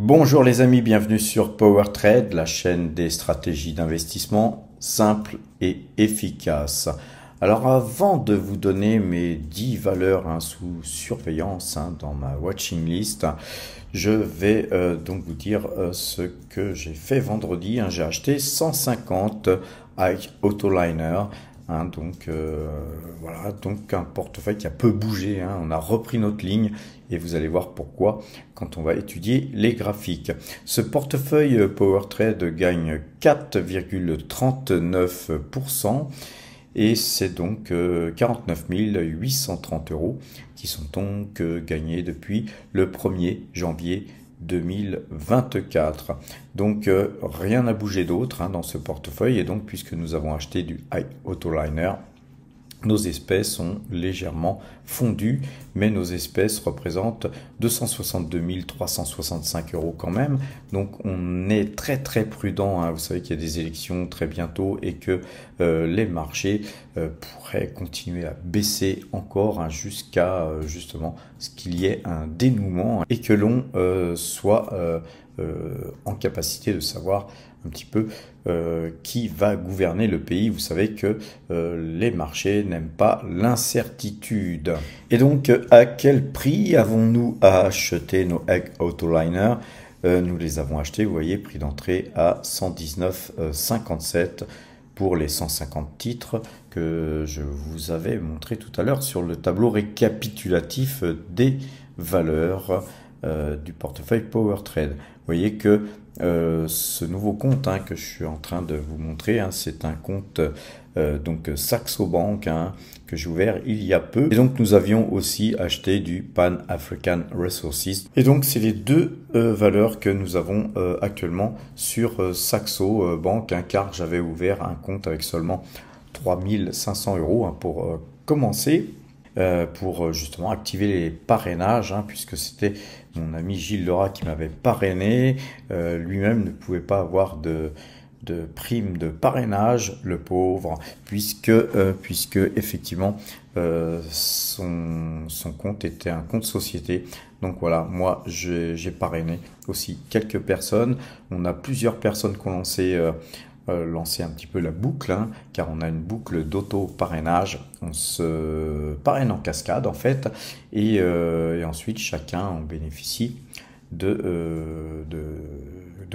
Bonjour les amis, bienvenue sur PowerTrade, la chaîne des stratégies d'investissement simples et efficaces. Alors avant de vous donner mes 10 valeurs sous surveillance dans ma watching list, je vais donc vous dire ce que j'ai fait vendredi. J'ai acheté 150 Ike Autoliner. Voilà, donc un portefeuille qui a peu bougé. On a repris notre ligne et vous allez voir pourquoi quand on va étudier les graphiques. Ce portefeuille PowerTrade gagne 4,39% et c'est donc 49 830 € qui sont donc gagnés depuis le 1er janvier 2024. Donc rien n'a bougé d'autre dans ce portefeuille, et donc puisque nous avons acheté du Ike Autoliner, nos espèces ont légèrement fondu, mais nos espèces représentent 262 365 € quand même. Donc on est très prudent. Vous savez qu'il y a des élections très bientôt et que les marchés pourraient continuer à baisser encore jusqu'à justement ce qu'il y ait un dénouement et que l'on soit en capacité de savoir un petit peu qui va gouverner le pays. Vous savez que les marchés n'aiment pas l'incertitude. Et donc, à quel prix avons-nous acheté nos Ike Autoliner? Nous les avons achetés, vous voyez, prix d'entrée à 119,57 pour les 150 titres que je vous avais montré tout à l'heure sur le tableau récapitulatif des valeurs du portefeuille PowerTrade. Vous voyez que ce nouveau compte que je suis en train de vous montrer, c'est un compte donc Saxo Bank que j'ai ouvert il y a peu. Et donc nous avions aussi acheté du Pan African Resources. Et donc c'est les deux valeurs que nous avons actuellement sur Saxo Bank, car j'avais ouvert un compte avec seulement 3500 € pour commencer. Pour justement activer les parrainages, puisque c'était mon ami Gilles Lerat qui m'avait parrainé. Lui-même ne pouvait pas avoir de prime de parrainage, le pauvre, puisque effectivement son compte était un compte société. Donc voilà, moi j'ai parrainé aussi quelques personnes. On a plusieurs personnes qui ont lancer un petit peu la boucle, car on a une boucle d'auto-parrainage. On se parraine en cascade en fait, et ensuite chacun en bénéficie de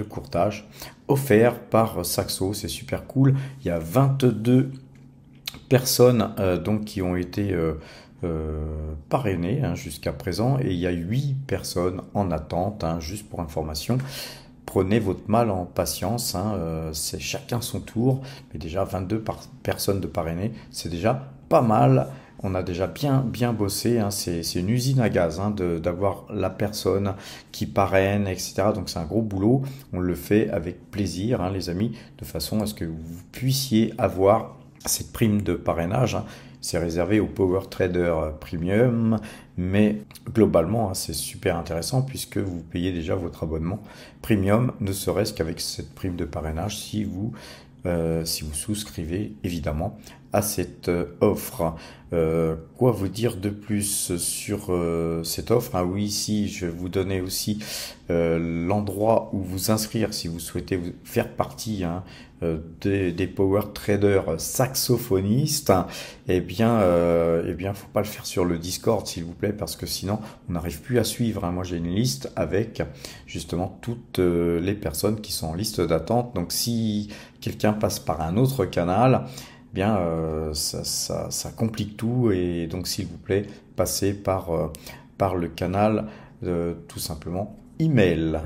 courtage offert par Saxo. C'est super cool. Il y a 22 personnes donc qui ont été parrainées jusqu'à présent, et il y a 8 personnes en attente, juste pour information. Prenez votre mal en patience, c'est chacun son tour, mais déjà 22 personnes de parrainés, c'est déjà pas mal. On a déjà bien bossé, c'est une usine à gaz d'avoir la personne qui parraine, etc. Donc c'est un gros boulot, on le fait avec plaisir, les amis, de façon à ce que vous puissiez avoir cette prime de parrainage. C'est réservé aux Power Trader Premium, mais globalement, c'est super intéressant puisque vous payez déjà votre abonnement Premium, ne serait-ce qu'avec cette prime de parrainage, si vous souscrivez évidemment à cette offre. Quoi vous dire de plus sur cette offre? Oui, ici, je vais vous donner aussi l'endroit où vous inscrire si vous souhaitez faire partie des power traders saxophonistes. Eh bien, faut pas le faire sur le Discord, s'il vous plaît, parce que sinon, on n'arrive plus à suivre. Moi, j'ai une liste avec justement toutes les personnes qui sont en liste d'attente. Donc, si quelqu'un passe par un autre canal, ça complique tout, et donc s'il vous plaît, passez par le canal tout simplement email.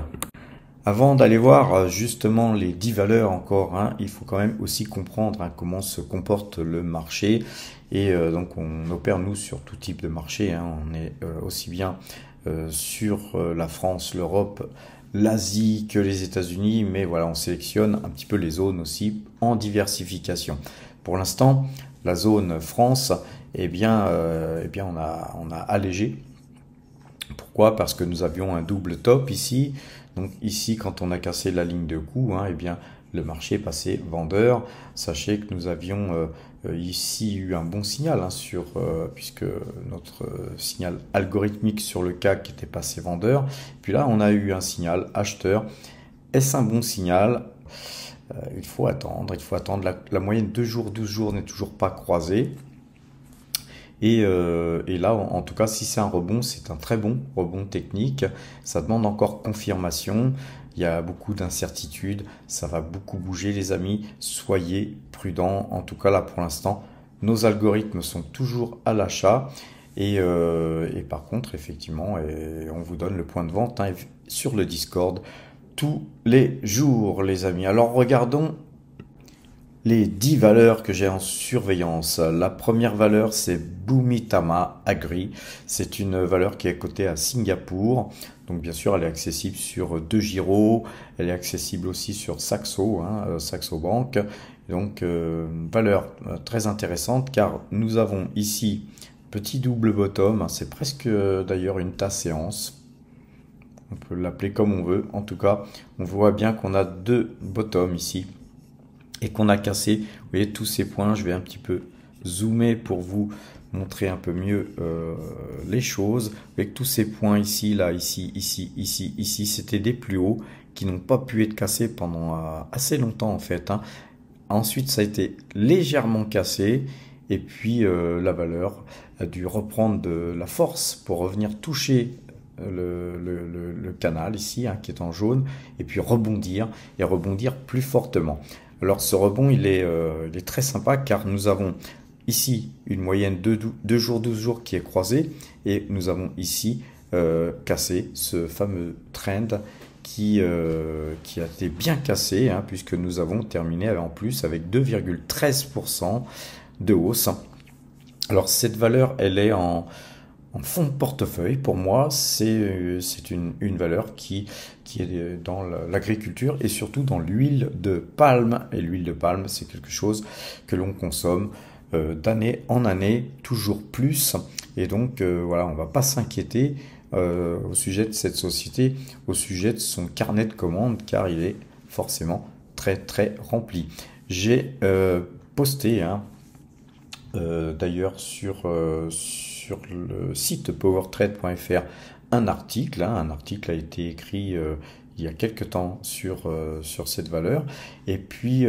Avant d'aller voir justement les 10 valeurs encore, il faut quand même aussi comprendre comment se comporte le marché, et donc on opère nous sur tout type de marché. On est aussi bien sur la France, l'Europe, l'Asie que les États-Unis, mais voilà, on sélectionne un petit peu les zones aussi en diversification. Pour l'instant, la zone France, on a allégé. Pourquoi? Parce que nous avions un double top ici. Donc ici, quand on a cassé la ligne de coup, le marché est passé vendeur. Sachez que nous avions ici eu un bon signal hein, puisque notre signal algorithmique sur le CAC était passé vendeur. Puis là, on a eu un signal acheteur. Est-ce un bon signal? Il faut attendre. La moyenne 2 jours, 12 jours n'est toujours pas croisée. Et là, en tout cas, si c'est un rebond, c'est un très bon rebond technique. Ça demande encore confirmation. Il y a beaucoup d'incertitudes. Ça va beaucoup bouger, les amis. Soyez prudents. En tout cas, là, pour l'instant, nos algorithmes sont toujours à l'achat. Et par contre, effectivement, on vous donne le point de vente hein, sur le Discord tous les jours, les amis. Alors, regardons les 10 valeurs que j'ai en surveillance. La première valeur, c'est Bumitama Agri. C'est une valeur qui est cotée à Singapour. Donc, bien sûr, elle est accessible sur DEGIRO. Elle est accessible aussi sur Saxo, hein, Saxo Bank. Donc, valeur très intéressante car nous avons ici petit double bottom. C'est presque d'ailleurs une tasse séance. On peut l'appeler comme on veut. En tout cas, on voit bien qu'on a deux bottoms ici et qu'on a cassé. Vous voyez tous ces points. Je vais un petit peu zoomer pour vous montrer un peu mieux les choses. Avec tous ces points ici, là, ici, ici, c'était des plus hauts qui n'ont pas pu être cassés pendant assez longtemps en fait. Hein. Ensuite, ça a été légèrement cassé. Et puis, la valeur a dû reprendre de la force pour revenir toucher le canal ici hein, qui est en jaune et puis rebondir plus fortement. Alors ce rebond il est très sympa car nous avons ici une moyenne de 2 jours 12 jours qui est croisée et nous avons ici cassé ce fameux trend qui a été bien cassé hein, puisque nous avons terminé en plus avec 2,13% de hausse. Alors cette valeur elle est en fond de portefeuille. Pour moi, c'est une valeur qui est dans l'agriculture et surtout dans l'huile de palme. Et l'huile de palme, c'est quelque chose que l'on consomme d'année en année, toujours plus. Et donc, voilà, on ne va pas s'inquiéter au sujet de cette société, au sujet de son carnet de commandes, car il est forcément très, très rempli. J'ai posté, hein, d'ailleurs, sur le site powertrade.fr un article a été écrit il y a quelque temps sur cette valeur et puis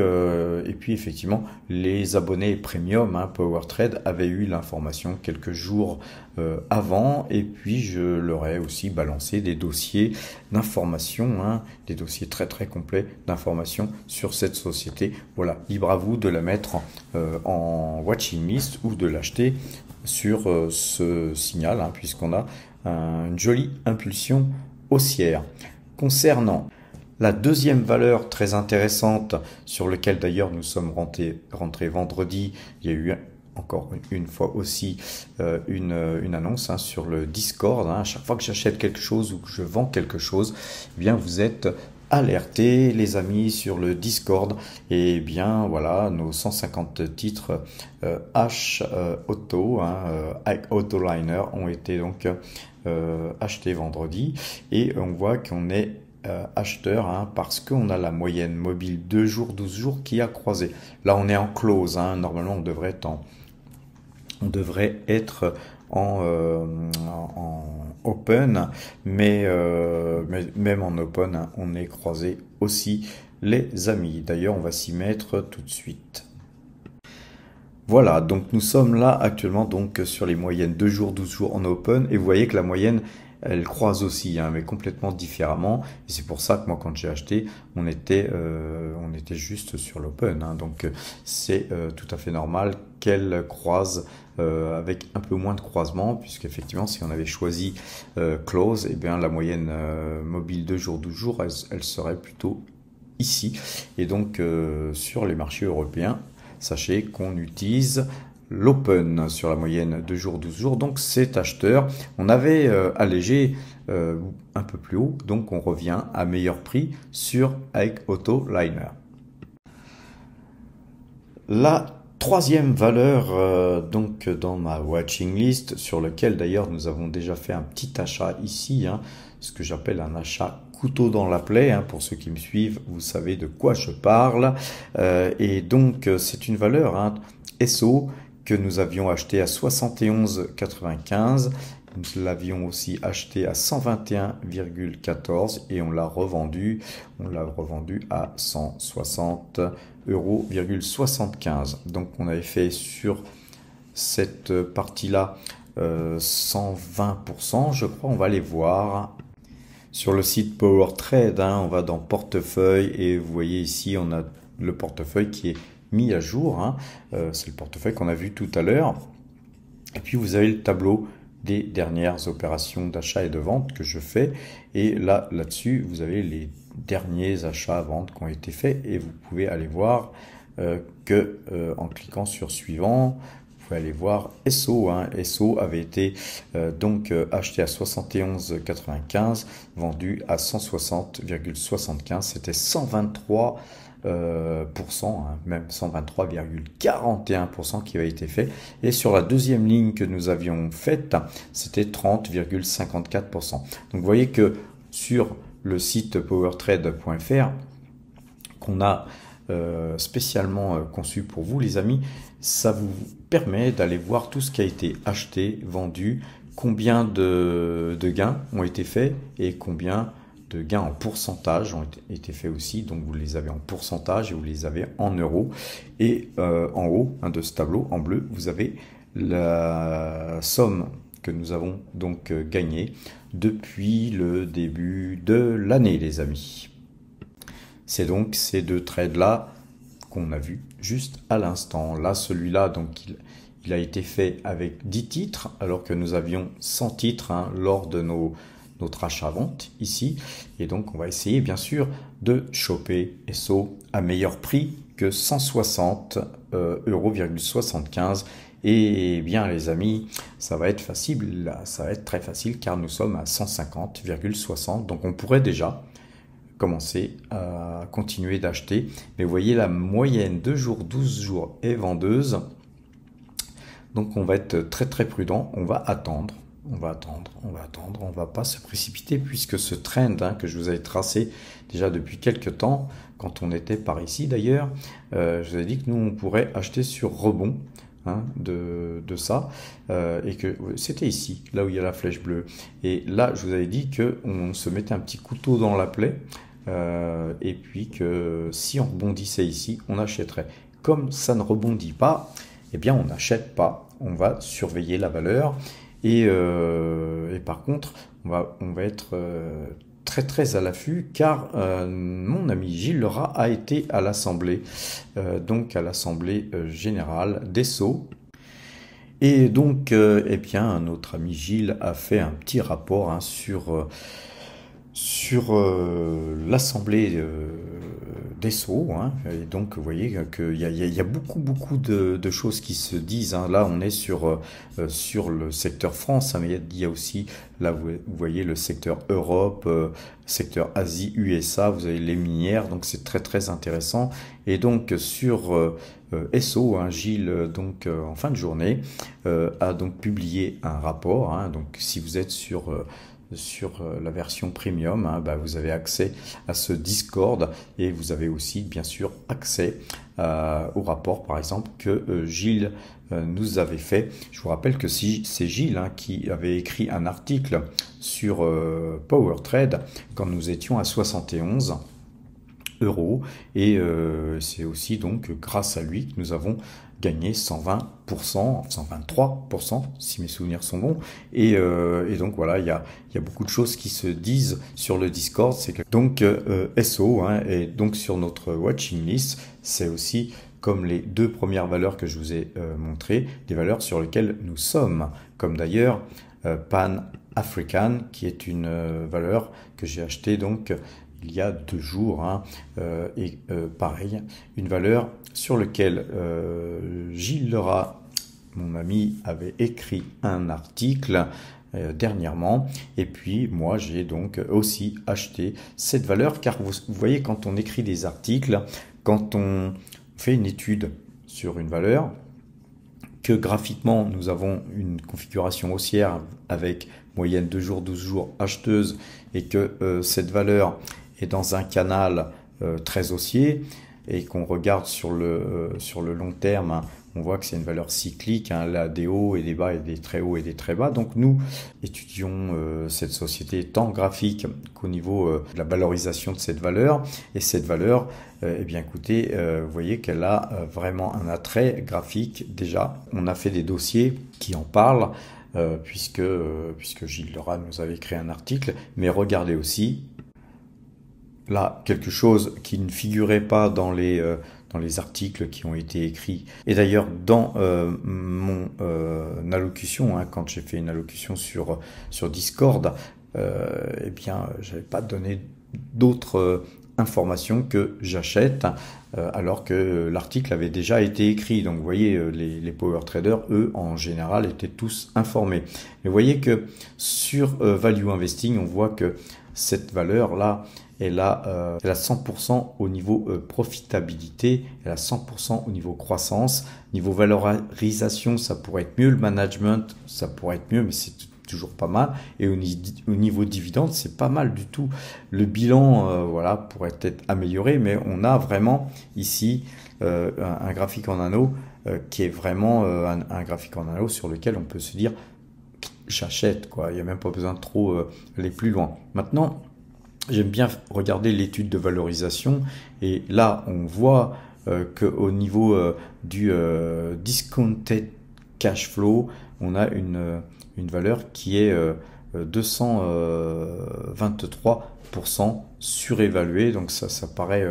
effectivement les abonnés premium hein, PowerTrade avaient eu l'information quelques jours avant et puis je leur ai aussi balancé des dossiers d'information hein, des dossiers très très complets d'informations sur cette société. Voilà, libre à vous de la mettre en watching list ou de l'acheter sur ce signal hein, puisqu'on a une jolie impulsion haussière. Concernant la deuxième valeur très intéressante sur laquelle d'ailleurs nous sommes rentrés vendredi, il y a eu encore une fois aussi une annonce hein, sur le Discord. Hein. À chaque fois que j'achète quelque chose ou que je vends quelque chose, eh bien vous êtes alertés les amis sur le Discord et bien voilà nos 150 titres H Auto Autoliner ont été donc achetés vendredi et on voit qu'on est acheteur hein, parce qu'on a la moyenne mobile 2 jours 12 jours qui a croisé. Là on est en close hein. Normalement on devrait être en open, mais même en open, hein, on est croisé aussi, les amis. D'ailleurs, on va s'y mettre tout de suite. Voilà, donc nous sommes là actuellement donc sur les moyennes 2 jours, 12 jours en open, et vous voyez que la moyenne, elle croise aussi, hein, mais complètement différemment. Et c'est pour ça que moi, quand j'ai acheté, on était juste sur l'open. Hein, donc c'est tout à fait normal qu'elle croise avec un peu moins de croisement, puisqu'effectivement, si on avait choisi close, eh bien la moyenne mobile 2 jours, 12 jours, elle serait plutôt ici. Et donc sur les marchés européens, sachez qu'on utilise l'open sur la moyenne 2 jours, 12 jours, donc c'est acheteur. On avait allégé un peu plus haut, donc on revient à meilleur prix sur avec Autoliner. La Troisième valeur donc dans ma watching list, sur lequel d'ailleurs nous avons déjà fait un petit achat ici, hein, ce que j'appelle un achat couteau dans la plaie, hein, pour ceux qui me suivent, vous savez de quoi je parle. Et donc c'est une valeur, hein, SO, que nous avions acheté à 71,95. Nous l'avions aussi acheté à 121,14 et on l'a revendu à 160,75 €. Donc on avait fait sur cette partie-là 120%, je crois. On va aller voir sur le site PowerTrade, hein, on va dans portefeuille et vous voyez ici on a le portefeuille qui est mis à jour, hein. C'est le portefeuille qu'on a vu tout à l'heure. Et puis vous avez le tableau des dernières opérations d'achat et de vente que je fais. Et là-dessus, vous avez les derniers achats, ventes qui ont été faits. Et vous pouvez aller voir en cliquant sur suivant, vous pouvez aller voir SO. Hein. SO avait été donc acheté à 71,95, vendu à 160,75. C'était 123%, hein, même 123,41% qui avait été fait. Et sur la deuxième ligne que nous avions faite, c'était 30,54%. Donc vous voyez que sur le site powertrade.fr qu'on a spécialement conçu pour vous les amis, ça vous permet d'aller voir tout ce qui a été acheté, vendu, combien de gains ont été faits et combien de gains en pourcentage ont été faits aussi. Donc vous les avez en pourcentage et vous les avez en euros. Et en haut, hein, de ce tableau en bleu, vous avez la somme que nous avons donc gagnée depuis le début de l'année les amis. C'est donc ces deux trades-là qu'on a vus juste à l'instant. Là, celui-là, donc il a été fait avec 10 titres, alors que nous avions 100 titres, hein, lors de notre achat-vente ici. Et donc, on va essayer, bien sûr, de choper SO à meilleur prix que 160,75 €. Et bien, les amis, ça va être facile, là, ça va être très facile, car nous sommes à 150,60. Donc, on pourrait déjà commencer à continuer d'acheter. Mais vous voyez, la moyenne 2 jours, 12 jours est vendeuse. Donc on va être très très prudent. On va attendre. On va pas se précipiter puisque ce trend, hein, que je vous avais tracé déjà depuis quelques temps, quand on était par ici d'ailleurs, je vous ai dit que nous on pourrait acheter sur rebond, hein, de ça, et que c'était ici, là où il y a la flèche bleue. Et là, je vous avais dit qu'on se mettait un petit couteau dans la plaie. Et puis que si on rebondissait ici, on achèterait. Comme ça ne rebondit pas, eh bien on n'achète pas, on va surveiller la valeur et par contre on va être très très à l'affût, car mon ami Gilles Lerat a été à l'assemblée, donc à l'assemblée générale d'ESSO. Et donc eh bien notre ami Gilles a fait un petit rapport, hein, sur l'assemblée d'ESSO, hein. Et donc vous voyez qu'il y a beaucoup de choses qui se disent, hein. Là on est sur le secteur France, hein, mais il y a aussi, là vous voyez le secteur Europe, secteur Asie, USA, vous avez les minières, donc c'est très très intéressant. Et donc sur ESSO, hein, Gilles, donc en fin de journée, a donc publié un rapport, hein. Donc si vous êtes sur la version premium, hein, bah, vous avez accès à ce Discord et vous avez aussi bien sûr accès au rapport par exemple que Gilles nous avait fait. Je vous rappelle que c'est Gilles, hein, qui avait écrit un article sur PowerTrade quand nous étions à 71 € et c'est aussi donc grâce à lui que nous avons gagné 120%, 123% si mes souvenirs sont bons. Et donc voilà, il y a beaucoup de choses qui se disent sur le Discord. C'est que donc SO, hein, et donc sur notre watching list, c'est aussi comme les deux premières valeurs que je vous ai montrées, des valeurs sur lesquelles nous sommes, comme d'ailleurs Pan African, qui est une valeur que j'ai achetée donc il y a 2 jours, hein, et pareil, une valeur sur laquelle Gilles Lerat, mon ami, avait écrit un article dernièrement, et puis moi j'ai donc aussi acheté cette valeur, car vous voyez, quand on écrit des articles, quand on fait une étude sur une valeur, que graphiquement nous avons une configuration haussière avec moyenne 2 jours, 12 jours acheteuse et que cette valeur est dans un canal très haussier et qu'on regarde sur le long terme, hein, on voit que c'est une valeur cyclique, hein, là des hauts et des bas et des très hauts et des très bas. Donc nous étudions cette société tant graphique qu'au niveau de la valorisation de cette valeur. Et cette valeur, eh bien écoutez, vous voyez qu'elle a vraiment un attrait graphique déjà. On a fait des dossiers qui en parlent. Puisque Gilles Lerat nous avait créé un article, mais regardez aussi, là, quelque chose qui ne figurait pas dans les articles qui ont été écrits. Et d'ailleurs, dans mon allocution, hein, quand j'ai fait une allocution sur Discord, eh bien, je n'avais pas donné d'autres informations que j'achète, alors que l'article avait déjà été écrit. Donc vous voyez, les power traders, eux, en général, étaient tous informés. Mais vous voyez que sur Value Investing, on voit que cette valeur-là, elle a 100% au niveau profitabilité, elle a 100% au niveau croissance. Niveau valorisation, ça pourrait être mieux, le management, ça pourrait être mieux, mais c'est toujours pas mal. Et au niveau dividende, c'est pas mal du tout. Le bilan, voilà, pourrait être amélioré, mais on a vraiment ici un graphique en anneau qui est vraiment un graphique en anneau sur lequel on peut se dire j'achète, quoi. Il n'y a même pas besoin de trop aller plus loin. Maintenant, j'aime bien regarder l'étude de valorisation et là on voit qu'au niveau du discounted cash flow, on a une valeur qui est 223% surévaluée, donc ça paraît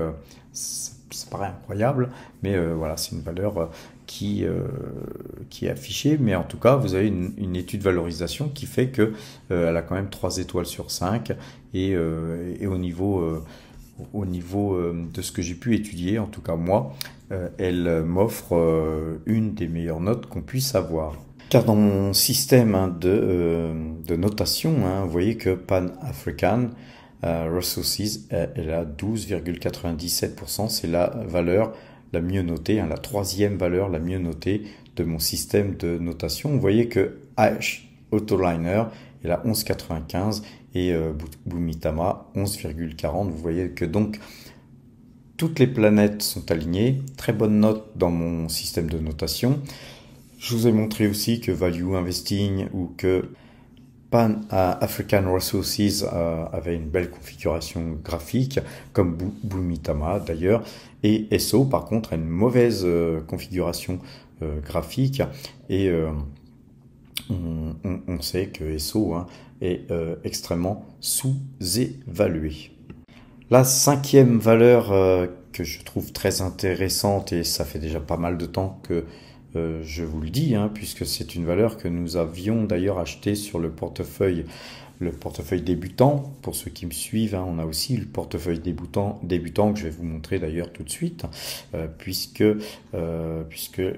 incroyable, mais voilà, c'est une valeur qui est affichée, mais en tout cas vous avez une étude de valorisation qui fait que elle a quand même 3 étoiles sur 5 et au niveau de ce que j'ai pu étudier, en tout cas moi, elle m'offre une des meilleures notes qu'on puisse avoir. Car dans mon système de notation, hein, vous voyez que Pan African Resources, elle a 12,97%, c'est la valeur la mieux notée, hein, la troisième valeur la mieux notée de mon système de notation. Vous voyez que H Autoliner est à 11,95 et Bumitama 11,40. Vous voyez que donc toutes les planètes sont alignées. Très bonne note dans mon système de notation. Je vous ai montré aussi que Value Investing ou que Pan African Resources avait une belle configuration graphique, comme Bumitama d'ailleurs, et SO par contre a une mauvaise configuration graphique, et on sait que SO est extrêmement sous-évalué. La cinquième valeur que je trouve très intéressante, et ça fait déjà pas mal de temps que je vous le dis, hein, puisque c'est une valeur que nous avions d'ailleurs achetée sur le portefeuille débutant. Pour ceux qui me suivent, hein, on a aussi le portefeuille débutant que je vais vous montrer d'ailleurs tout de suite, puisque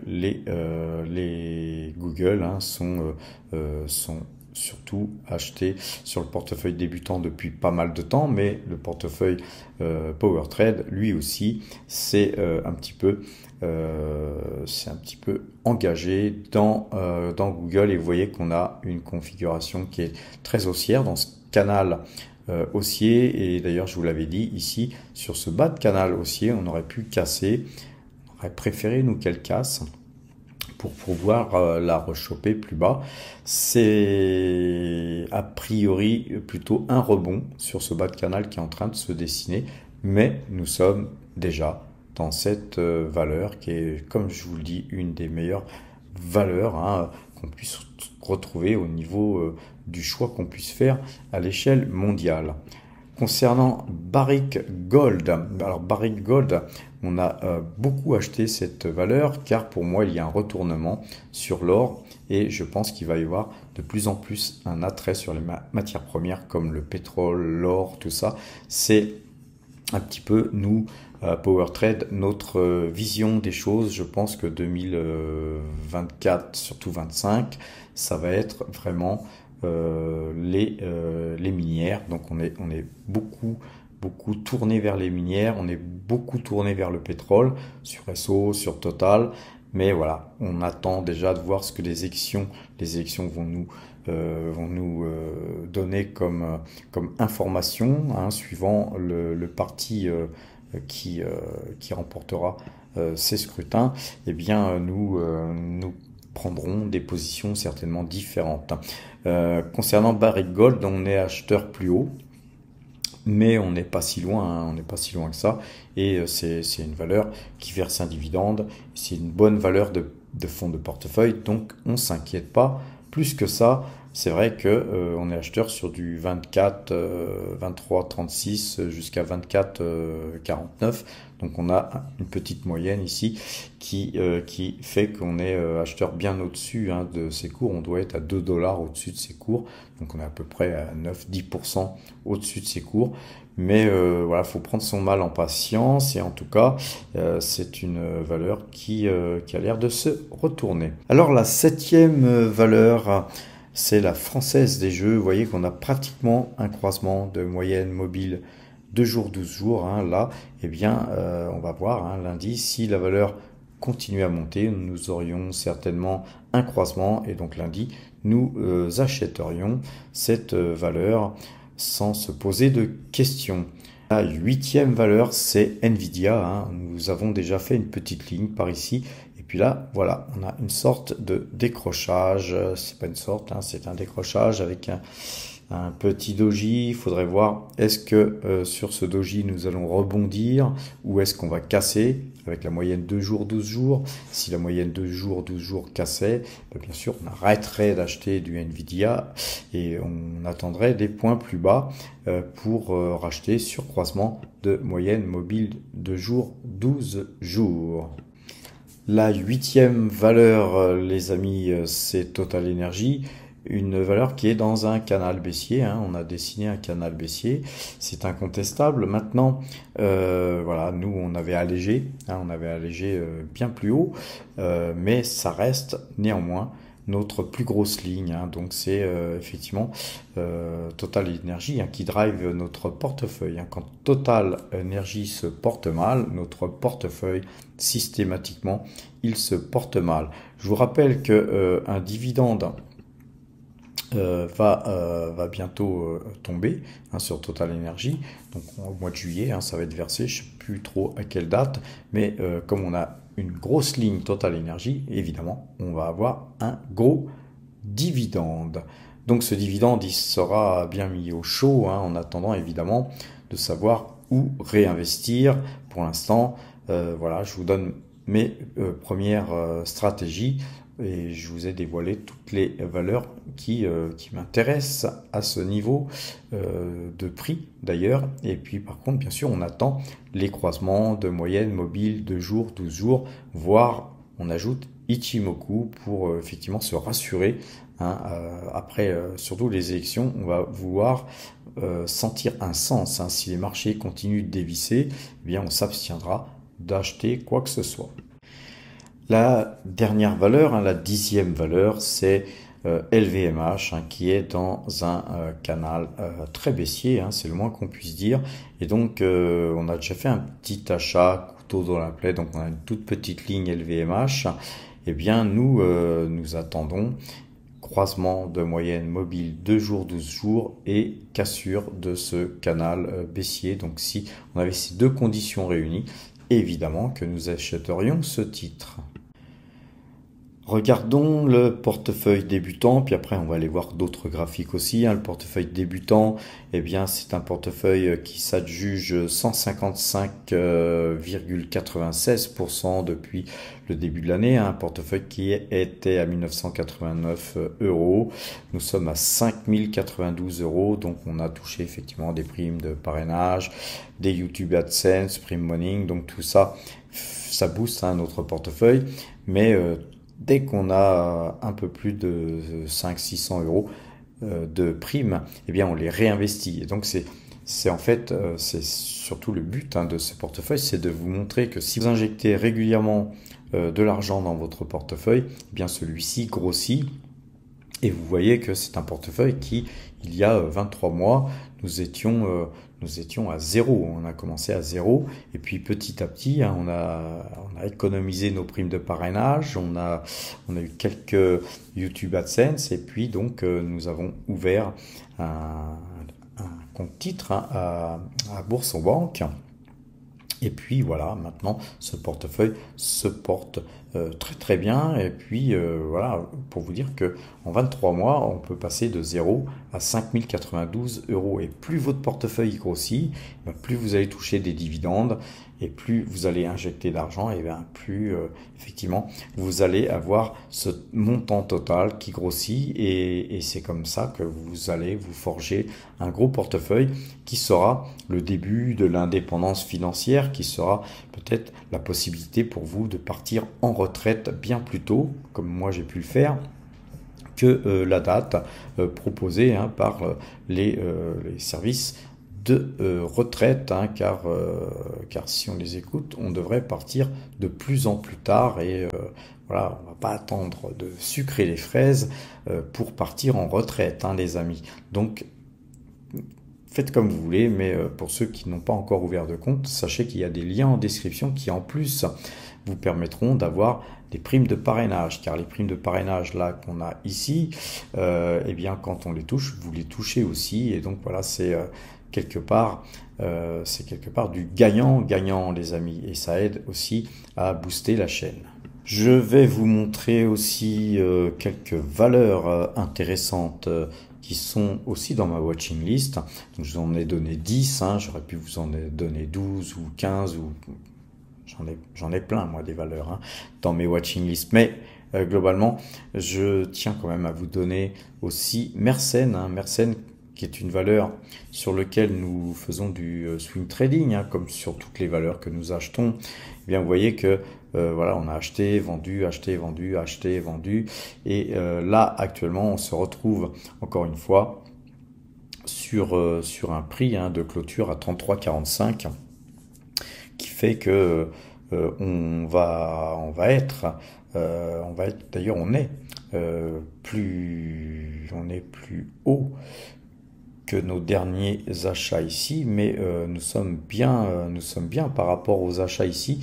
les Google sont surtout achetés sur le portefeuille débutant depuis pas mal de temps, mais le portefeuille PowerTrade, lui aussi, c'est un petit peu engagé dans Google, et vous voyez qu'on a une configuration qui est très haussière dans ce canal haussier, et d'ailleurs je vous l'avais dit ici, sur ce bas de canal haussier, on aurait pu casser, on aurait préféré nous qu'elle casse pour pouvoir la rechoper plus bas. C'est a priori plutôt un rebond sur ce bas de canal qui est en train de se dessiner, mais nous sommes déjà dans cette valeur qui est, comme je vous le dis, une des meilleures valeurs qu'on puisse retrouver au niveau du choix qu'on puisse faire à l'échelle mondiale. Concernant Barrick Gold, alors Barrick Gold, on a beaucoup acheté cette valeur car pour moi il y a un retournement sur l'or, et je pense qu'il va y avoir de plus en plus un attrait sur les matières premières comme le pétrole, l'or, tout ça. C'est un petit peu nous, PowerTrade, notre vision des choses. Je pense que 2024, surtout 2025, ça va être vraiment les minières. Donc on est beaucoup tourné vers les minières, on est beaucoup tourné vers le pétrole, sur SO, sur Total, Mais voilà, on attend déjà de voir ce que les élections vont nous donner comme information, hein, suivant le parti qui remportera ces scrutins. Eh bien, nous prendrons des positions certainement différentes. Concernant Barrick Gold, on est acheteur plus haut, mais on n'est pas si loin, hein, on n'est pas si loin que ça, et c'est une valeur qui verse un dividende, c'est une bonne valeur de fonds de portefeuille, donc on ne s'inquiète pas plus que ça. C'est vrai que on est acheteur sur du 24, 23, 36 jusqu'à 24, 49. Donc on a une petite moyenne ici qui fait qu'on est acheteur bien au-dessus, hein, de ces cours. On doit être à 2 dollars au-dessus de ces cours. Donc on est à peu près à 9-10% au-dessus de ces cours. Mais voilà, faut prendre son mal en patience, et en tout cas, c'est une valeur qui a l'air de se retourner. Alors la septième valeur, c'est la Française des Jeux. Vous voyez qu'on a pratiquement un croisement de moyenne mobile 2 jours, 12 jours. Hein. Là, eh bien, on va voir, hein, lundi, si la valeur continue à monter, nous aurions certainement un croisement, et donc lundi, nous achèterions cette valeur sans se poser de questions. La huitième valeur, c'est Nvidia. Hein. Nous avons déjà fait une petite ligne par ici. Et puis là, voilà, on a une sorte de décrochage. C'est pas une sorte, hein, c'est un décrochage avec un petit doji. Il faudrait voir, est-ce que sur ce doji, nous allons rebondir, ou est-ce qu'on va casser avec la moyenne 2 jours, 12 jours. Si la moyenne 2 jours, 12 jours cassait, bien sûr, on arrêterait d'acheter du Nvidia et on attendrait des points plus bas pour racheter sur croisement de moyenne mobile 2 jours, 12 jours. La huitième valeur, les amis, c'est Total Energy. Une valeur qui est dans un canal baissier, hein. On a dessiné un canal baissier, c'est incontestable. Maintenant, voilà, nous on avait allégé, hein, bien plus haut, mais ça reste néanmoins notre plus grosse ligne, hein. Donc c'est effectivement Total Energy, hein, qui drive notre portefeuille, hein. Quand Total Energy se porte mal, notre portefeuille systématiquement il se porte mal. Je vous rappelle que un dividende va bientôt tomber, hein, sur Total Energy. Donc au mois de juillet, hein, ça va être versé, je ne sais plus trop à quelle date, mais comme on a une grosse ligne Total Energy, évidemment, on va avoir un gros dividende. Donc ce dividende, il sera bien mis au chaud, hein, en attendant évidemment de savoir où réinvestir. Pour l'instant, voilà, je vous donne mes premières stratégies. Et je vous ai dévoilé toutes les valeurs qui m'intéressent à ce niveau de prix d'ailleurs. Et puis par contre, bien sûr, on attend les croisements de moyenne mobile 2 jours, 12 jours, voire on ajoute Ichimoku pour effectivement se rassurer. Hein, après, surtout les élections, on va vouloir sentir un sens. Hein. Si les marchés continuent de dévisser, eh bien on s'abstiendra d'acheter quoi que ce soit. La dernière valeur, hein, la 10e valeur, c'est LVMH, hein, qui est dans un canal très baissier, hein, c'est le moins qu'on puisse dire. Et donc, on a déjà fait un petit achat, couteau dans la plaie, donc on a une toute petite ligne LVMH. Eh bien, nous attendons croisement de moyenne mobile 2 jours, 12 jours et cassure de ce canal baissier. Donc, si on avait ces deux conditions réunies, évidemment que nous achèterions ce titre. Regardons le portefeuille débutant, puis après on va aller voir d'autres graphiques aussi. Hein. Le portefeuille débutant, eh bien c'est un portefeuille qui s'adjuge 155,96% depuis le début de l'année. Hein. Un portefeuille qui était à 1989 €. Nous sommes à 5092 €, donc on a touché effectivement des primes de parrainage, des YouTube AdSense, Prime Morning, donc tout ça, ça booste, hein, notre portefeuille, mais dès qu'on a un peu plus de 500-600 € de primes, eh bien on les réinvestit. Et donc c'est en fait, c'est surtout le but, hein, de ce portefeuille, c'est de vous montrer que si vous injectez régulièrement de l'argent dans votre portefeuille, eh bien celui-ci grossit. Et vous voyez que c'est un portefeuille qui, il y a 23 mois, nous étions à zéro. On a commencé à zéro. Et puis petit à petit, hein, on a économisé nos primes de parrainage. On a eu quelques YouTube AdSense. Et puis donc, nous avons ouvert un compte titre, hein, à Bourse en Banque. Et puis voilà, maintenant ce portefeuille se porte très très bien. Et puis voilà, pour vous dire que en 23 mois, on peut passer de 0 à 5092 euros. Et plus votre portefeuille grossit, plus vous allez toucher des dividendes et plus vous allez injecter d'argent, et bien plus effectivement vous allez avoir ce montant total qui grossit. Et c'est comme ça que vous allez vous forger un gros portefeuille qui sera le début de l'indépendance financière, qui sera peut-être la possibilité pour vous de partir en retraite bien plus tôt, comme moi j'ai pu le faire, que la date proposée, hein, par les services de retraite, hein, car si on les écoute, on devrait partir de plus en plus tard. Et voilà, on ne va pas attendre de sucrer les fraises pour partir en retraite, hein, les amis. Donc faites comme vous voulez, mais pour ceux qui n'ont pas encore ouvert de compte, sachez qu'il y a des liens en description qui en plus vous permettront d'avoir des primes de parrainage, car les primes de parrainage là qu'on a ici, eh bien quand on les touche, vous les touchez aussi. Et donc voilà, c'est quelque part du gagnant-gagnant, les amis, et ça aide aussi à booster la chaîne. Je vais vous montrer aussi quelques valeurs intéressantes qui sont aussi dans ma watching list. Donc, je vous en ai donné 10, hein, j'aurais pu vous en donner 12 ou 15, ou j'en ai plein, moi, des valeurs, hein, dans mes watching lists. Mais globalement, je tiens quand même à vous donner aussi Mersenne, hein, Mersenne, qui est une valeur sur laquelle nous faisons du swing trading, hein, comme sur toutes les valeurs que nous achetons. Eh bien, vous voyez que voilà, on a acheté, vendu, acheté, vendu, acheté, vendu. Et là, actuellement, on se retrouve encore une fois sur un prix, hein, de clôture à 33,45, qui fait que on est plus haut que nos derniers achats ici, mais nous sommes bien par rapport aux achats ici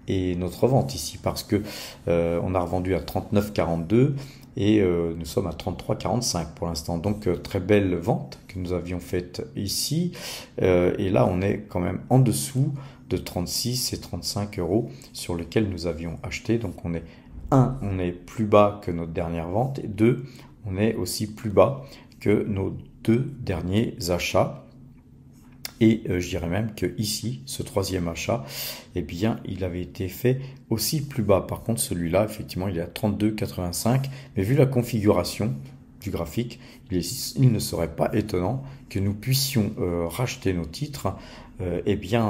et notre vente ici, parce que on a revendu à 39,42 et nous sommes à 33,45 pour l'instant. Donc très belle vente que nous avions faite ici, et là on est quand même en dessous de 36 et 35 euros sur lesquels nous avions acheté. Donc on est plus bas que notre dernière vente, et 2, on est aussi plus bas que nos 2 derniers achats. Et je dirais même que ici, ce troisième achat, eh bien, il avait été fait aussi plus bas. Par contre, celui-là, effectivement, il est à 32,85. Mais vu la configuration du graphique, il ne serait pas étonnant que nous puissions racheter nos titres bien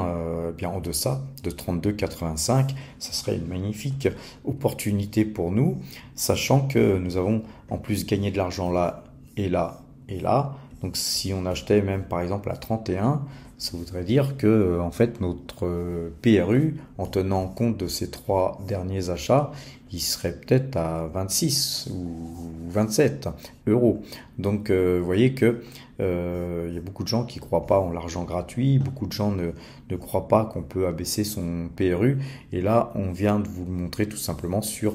en deçà de 32,85. Ça serait une magnifique opportunité pour nous, sachant que nous avons en plus gagné de l'argent là et là et là. Donc si on achetait même par exemple à 31, ça voudrait dire que en fait notre PRU, en tenant compte de ces 3 derniers achats, il serait peut-être à 26 ou 27 euros. Donc vous voyez que il y a beaucoup de gens qui ne croient pas en l'argent gratuit, beaucoup de gens ne croient pas qu'on peut abaisser son PRU. Et là, on vient de vous le montrer tout simplement sur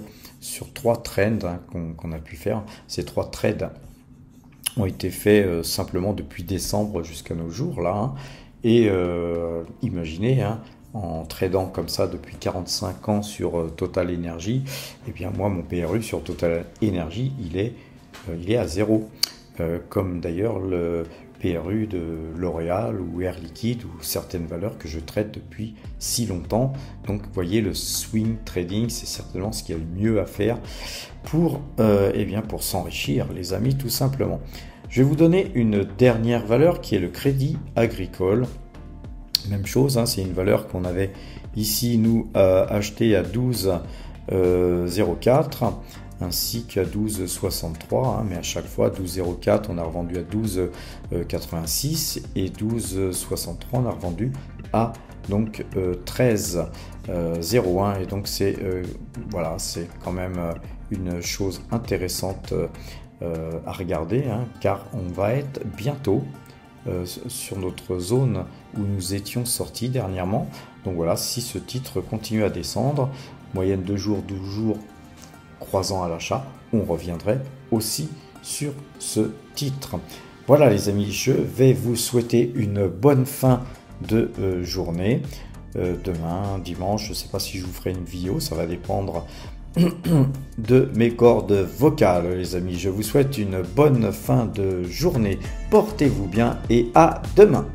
3 trends, hein, qu'on a pu faire. Ces 3 trades ont été faits simplement depuis décembre jusqu'à nos jours là, hein. Et imaginez, hein, en tradant comme ça depuis 45 ans sur Total Energy, eh bien moi mon PRU sur Total Energy il est à 0, comme d'ailleurs le PRU de L'Oréal ou Air Liquide ou certaines valeurs que je traite depuis si longtemps. Donc vous voyez, le swing trading, c'est certainement ce qu'il y a de mieux à faire pour s'enrichir, les amis, tout simplement. Je vais vous donner une dernière valeur qui est le Crédit Agricole. Même chose, hein, c'est une valeur qu'on avait ici, nous, acheté à 12,04 ainsi qu'à 12,63, hein, mais à chaque fois 12,04 on a revendu à 12,86 et 12,63 on a revendu à donc 13,01, et donc c'est voilà, c'est quand même une chose intéressante à regarder, hein, car on va être bientôt sur notre zone où nous étions sortis dernièrement. Donc voilà, si ce titre continue à descendre, moyenne 2 jours, 12 jours croisant à l'achat, on reviendrait aussi sur ce titre. Voilà les amis, je vais vous souhaiter une bonne fin de journée. Demain, dimanche, je ne sais pas si je vous ferai une vidéo, ça va dépendre de mes cordes vocales les amis. Je vous souhaite une bonne fin de journée, portez-vous bien et à demain.